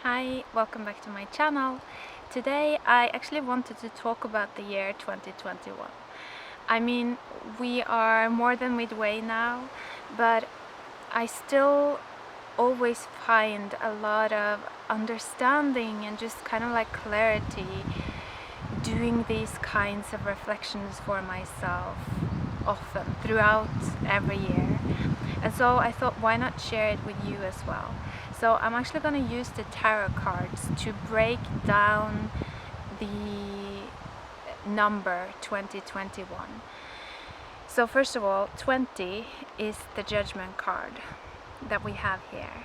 Hi, welcome back to my channel. Today I actually wanted to talk about the year 2021. I mean, we are more than midway now, but I still always find a lot of understanding and just kind of like clarity doing these kinds of reflections for myself often throughout every year. And so I thought, why not share it with you as well? So I'm actually going to use the tarot cards to break down the number 2021. So first of all, 20 is the judgment card that we have here.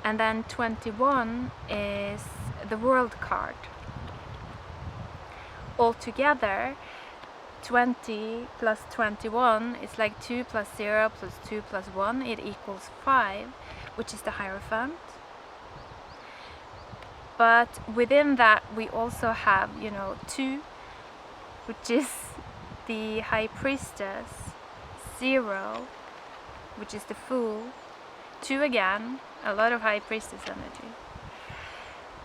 And then 21 is the world card. Altogether, 20 plus 21 is like 2 plus 0 plus 2 plus 1, it equals 5, which is the Hierophant. But within that we also have, 2, which is the High Priestess, 0, which is the Fool, 2 again, a lot of High Priestess energy,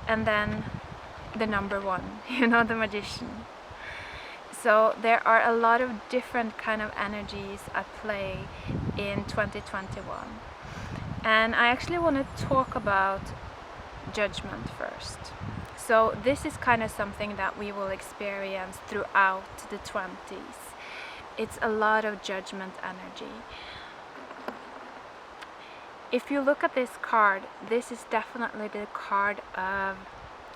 and then the number 1, the Magician. So there are a lot of different kind of energies at play in 2021. And I actually want to talk about judgment first. So this is kind of something that we will experience throughout the 20s. It's a lot of judgment energy. If you look at this card, this is definitely the card of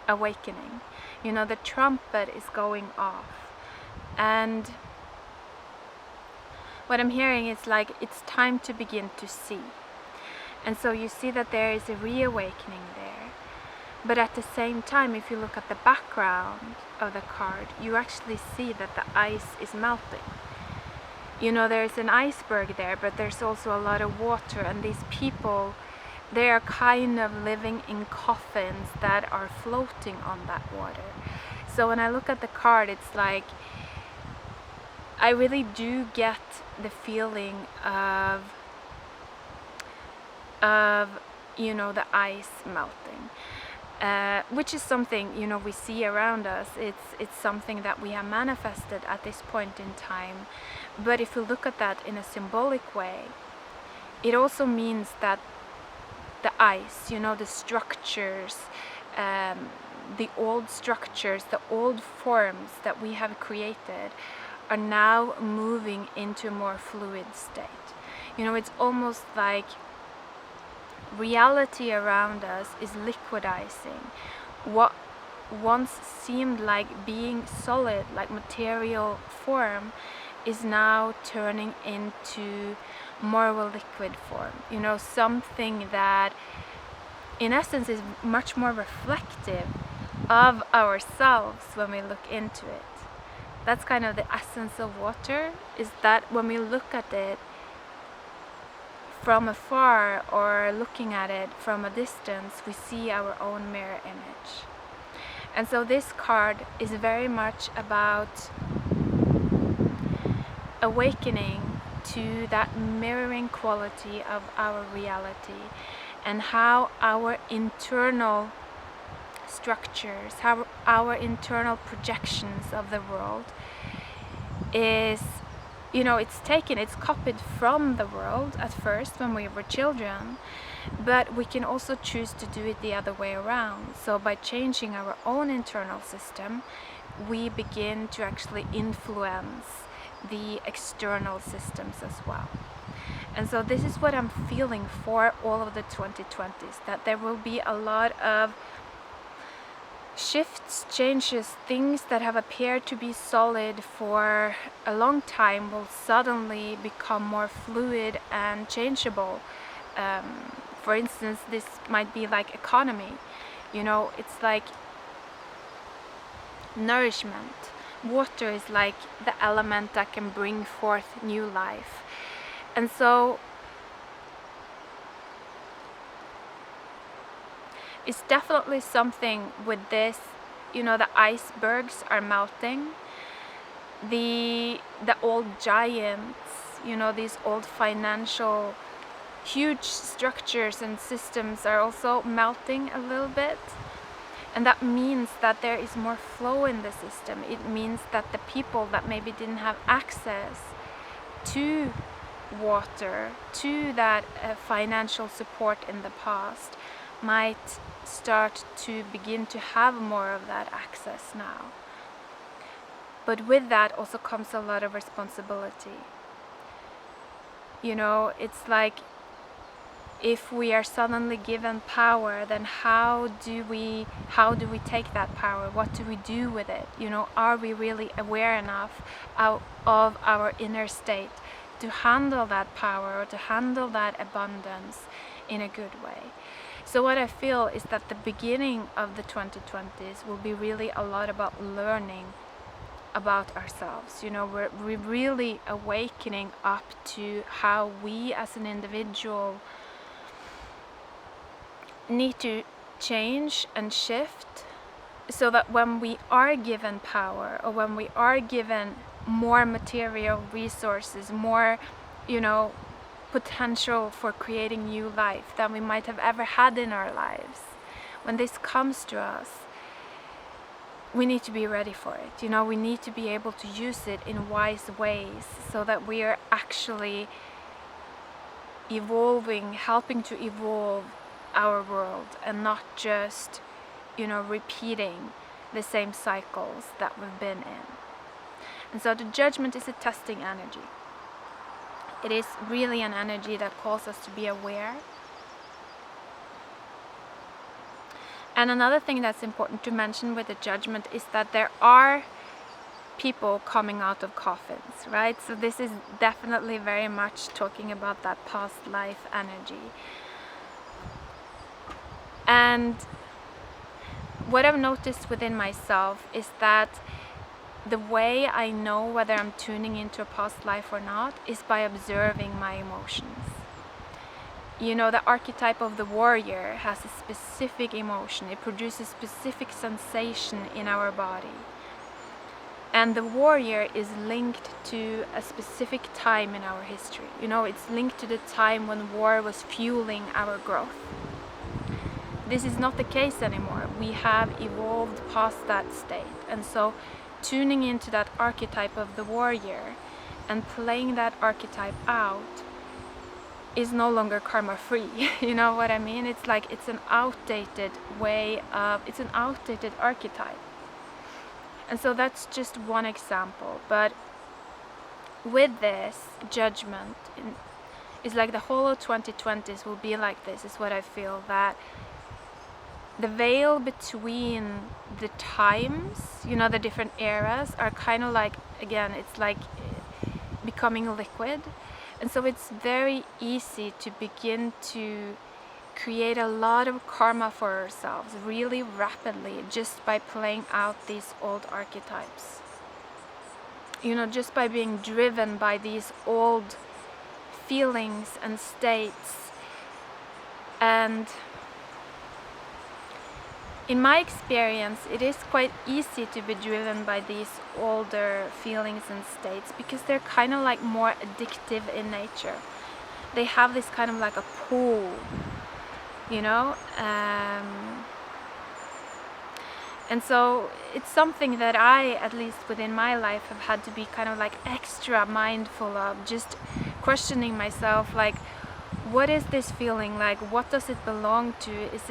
awakening. The trumpet is going off. And what I'm hearing is like it's time to begin to see. And so you see that there is a reawakening there. But at the same time, if you look at the background of the card, you actually see that the ice is melting. There's an iceberg there, but there's also a lot of water, and these people, they are kind of living in coffins that are floating on that water. So when I look at the card, it's like I really do get the feeling of the ice melting, which is something we see around us. It's something that we have manifested at this point in time. But if you look at that in a symbolic way, it also means that the ice, the structures, the old structures, the old forms that we have created are now moving into a more fluid state. It's almost like reality around us is liquidizing. What once seemed like being solid, like material form, is now turning into more of a liquid form. Something that in essence is much more reflective of ourselves when we look into it. That's kind of the essence of water, is that when we look at it from afar or looking at it from a distance, we see our own mirror image. And so this card is very much about awakening to that mirroring quality of our reality, and how our internal structures, how our internal projections of the world is, it's copied from the world at first when we were children, but we can also choose to do it the other way around. So by changing our own internal system, we begin to actually influence the external systems as well. And so this is what I'm feeling for all of the 2020s, that there will be a lot of shifts, changes, things that have appeared to be solid for a long time will suddenly become more fluid and changeable. For instance, this might be like economy. It's like nourishment. Water is like the element that can bring forth new life. And so it's definitely something with this, the icebergs are melting. The old giants, these old financial huge structures and systems are also melting a little bit. And that means that there is more flow in the system. It means that the people that maybe didn't have access to water, to that financial support in the past, might start to begin to have more of that access now. But with that also comes a lot of responsibility. You know, it's like, if we are suddenly given power, then how do we take that power? What do we do with it? You know, are we really aware enough of our inner state to handle that power or to handle that abundance in a good way? So what I feel is that the beginning of the 2020s will be really a lot about learning about ourselves. You know, we're really awakening up to how we as an individual need to change and shift, so that when we are given power, or when we are given more material resources, more, you know, potential for creating new life than we might have ever had in our lives, when this comes to us, we need to be ready for it. You know, we need to be able to use it in wise ways, so that we are actually evolving, helping to evolve our world, and not just, you know, repeating the same cycles that we've been in. And so the judgment is a testing energy. It is really an energy that calls us to be aware. And another thing that's important to mention with the judgment is that there are people coming out of coffins, right? So this is definitely very much talking about that past life energy. And what I've noticed within myself is that the way I know whether I'm tuning into a past life or not is by observing my emotions. You know, the archetype of the warrior has a specific emotion. It produces specific sensation in our body. And the warrior is linked to a specific time in our history. You know, it's linked to the time when war was fueling our growth. This is not the case anymore. We have evolved past that state. And so tuning into that archetype of the warrior and playing that archetype out is no longer karma free. You know what I mean? It's like, it's an outdated it's an outdated archetype. And so that's just one example. But with this judgment, it's like the whole of 2020s will be like this, is what I feel, that the veil between the times, you know, the different eras, are kind of like, again, it's like becoming liquid. And so it's very easy to begin to create a lot of karma for ourselves really rapidly, just by playing out these old archetypes. You know, just by being driven by these old feelings and states. And in my experience, it is quite easy to be driven by these older feelings and states, because they're kind of like more addictive in nature. They have this kind of like a pull, you know? And so it's something that I, at least within my life, have had to be kind of like extra mindful of, just questioning myself, like, what is this feeling like? What does it belong to? Is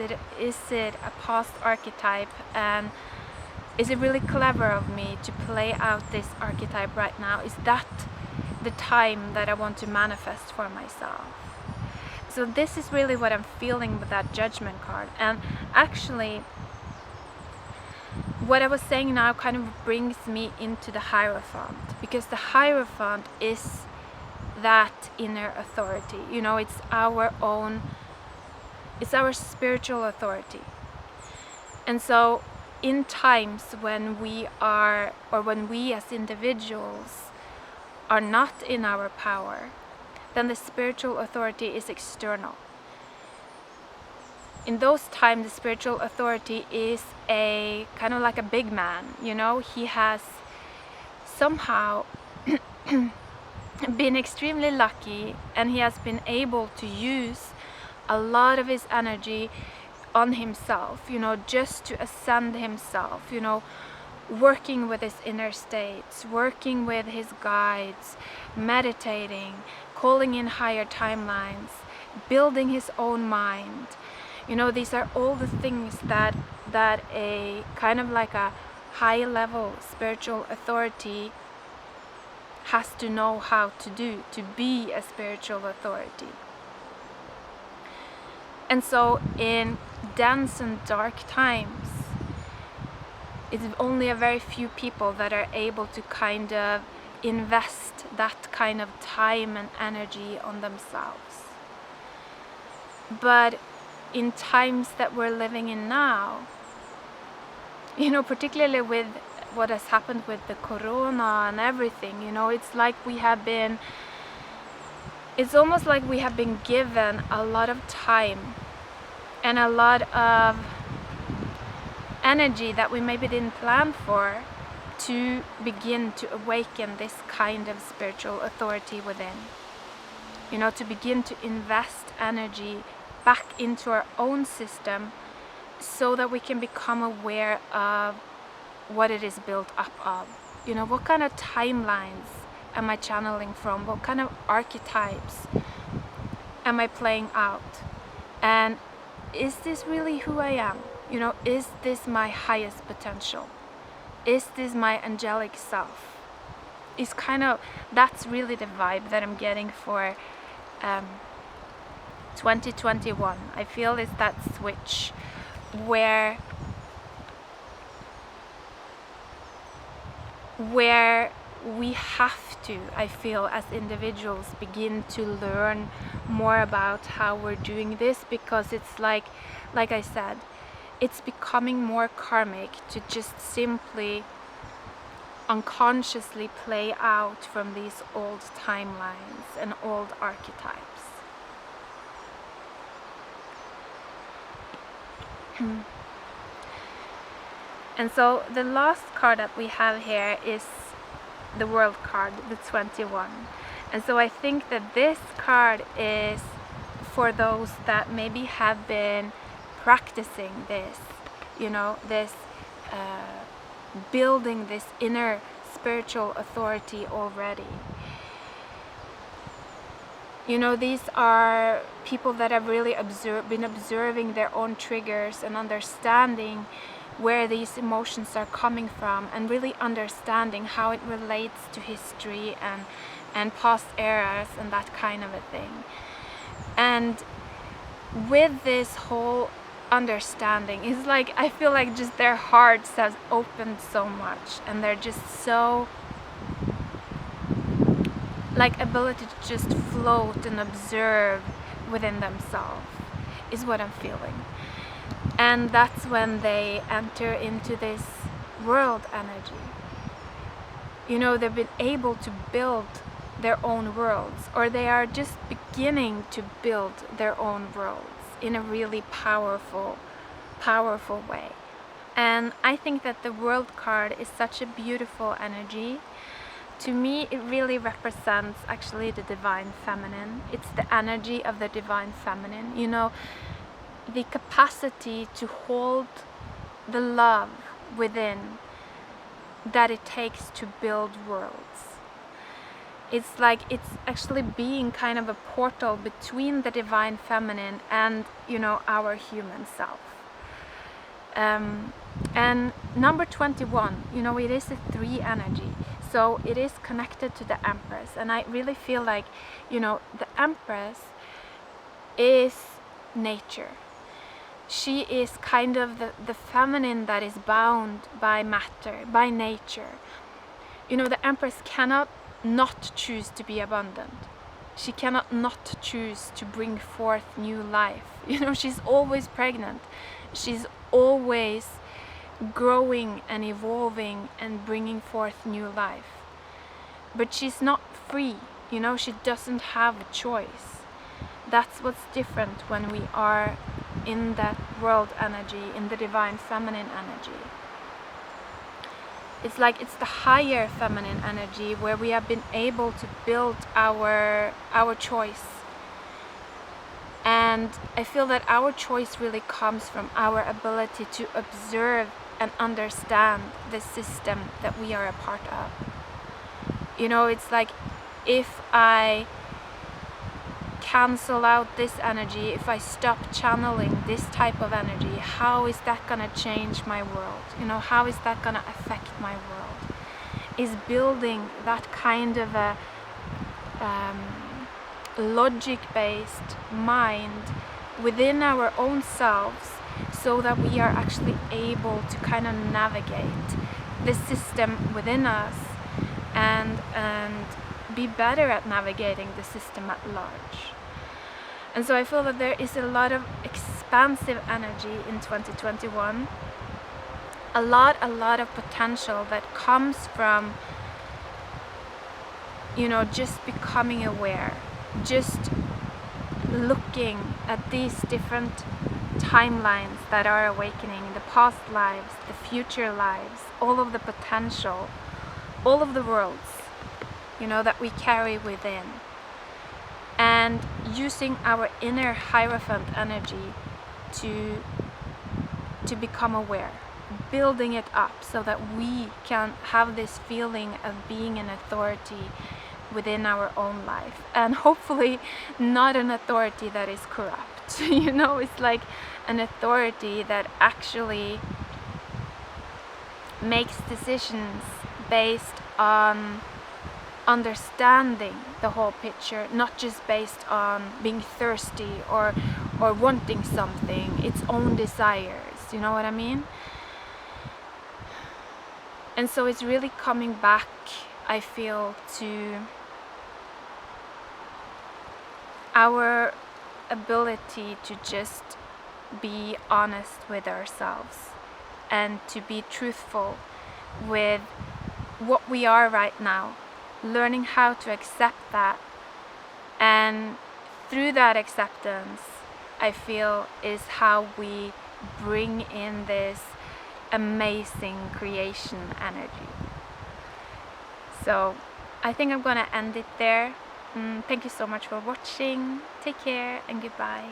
it a past archetype? And is it really clever of me to play out this archetype right now? Is that the time that I want to manifest for myself? So this is really what I'm feeling with that judgment card. And actually, what I was saying now kind of brings me into the Hierophant, because the Hierophant is that inner authority. You know, it's our spiritual authority. And so in times when we as individuals are not in our power, then the spiritual authority is external. In those times, the spiritual authority is a kind of like a big man. You know, he has somehow been extremely lucky, and he has been able to use a lot of his energy on himself, you know, just to ascend himself, you know, working with his inner states, working with his guides, meditating, calling in higher timelines, building his own mind. You know, these are all the things that a kind of like a high level spiritual authority has to know how to do to be a spiritual authority. And so in dense and dark times, it's only a very few people that are able to kind of invest that kind of time and energy on themselves. But in times that we're living in now, you know, particularly with what has happened with the corona and everything, you know, it's like it's almost like we have been given a lot of time and a lot of energy that we maybe didn't plan for to begin to awaken this kind of spiritual authority within. You know, to begin to invest energy back into our own system so that we can become aware of what it is built up of. You know, what kind of timelines am I channeling from? What kind of archetypes am I playing out? And is this really who I am? You know, is this my highest potential? Is this my angelic self? It's kind of, that's really the vibe that I'm getting for 2021. I feel it's that switch where we have to, I feel, as individuals begin to learn more about how we're doing this, because it's like I said, it's becoming more karmic to just simply unconsciously play out from these old timelines and old archetypes. And so the last card that we have here is the World card, the 21. And so I think that this card is for those that maybe have been practicing this, you know, this building this inner spiritual authority already. You know, these are people that have really been observing their own triggers and understanding where these emotions are coming from, and really understanding how it relates to history and past eras and that kind of a thing. And with this whole understanding, it's like, I feel like just their hearts have opened so much, and they're just so like ability to just float and observe within themselves is what I'm feeling. And that's when they enter into this world energy. You know, they've been able to build their own worlds, or they are just beginning to build their own worlds in a really powerful way. And I think that the World card is such a beautiful energy. To me, it really represents actually the divine feminine. It's the energy of the divine feminine, you know, the capacity to hold the love within that it takes to build worlds. It's like it's actually being kind of a portal between the divine feminine and, you know, our human self. And number 21, you know, it is a 3 energy. So it is connected to the Empress. And I really feel like, you know, the Empress is nature. She is kind of the feminine that is bound by matter, by nature. You know, the Empress cannot not choose to be abundant. She cannot not choose to bring forth new life. You know, she's always pregnant. She's always growing and evolving and bringing forth new life. But she's not free. You know, she doesn't have a choice. That's what's different when we are in that world energy, in the divine feminine energy. It's like it's the higher feminine energy where we have been able to build our choice And I feel that our choice really comes from our ability to observe and understand the system that we are a part of. You know, it's like if I cancel out this energy, if I stop channeling this type of energy, how is that gonna change my world? You know, how is that gonna affect my world? Is building that kind of a logic-based mind within our own selves, so that we are actually able to kind of navigate the system within us and be better at navigating the system at large. And so I feel that there is a lot of expansive energy in 2021, a lot of potential that comes from, you know, just becoming aware, just looking at these different timelines that are awakening, the past lives, the future lives, all of the potential, all of the worlds, you know, that we carry within. And using our inner Hierophant energy to become aware, building it up so that we can have this feeling of being an authority within our own life, and hopefully not an authority that is corrupt. You know, it's like an authority that actually makes decisions based on understanding the whole picture, not just based on being thirsty or wanting something, its own desires, you know what I mean? And so it's really coming back, I feel, to our ability to just be honest with ourselves and to be truthful with what we are right now, learning how to accept that. And through that acceptance, I feel, is how we bring in this amazing creation energy. So I think I'm gonna end it there. Thank you so much for watching. Take care and goodbye.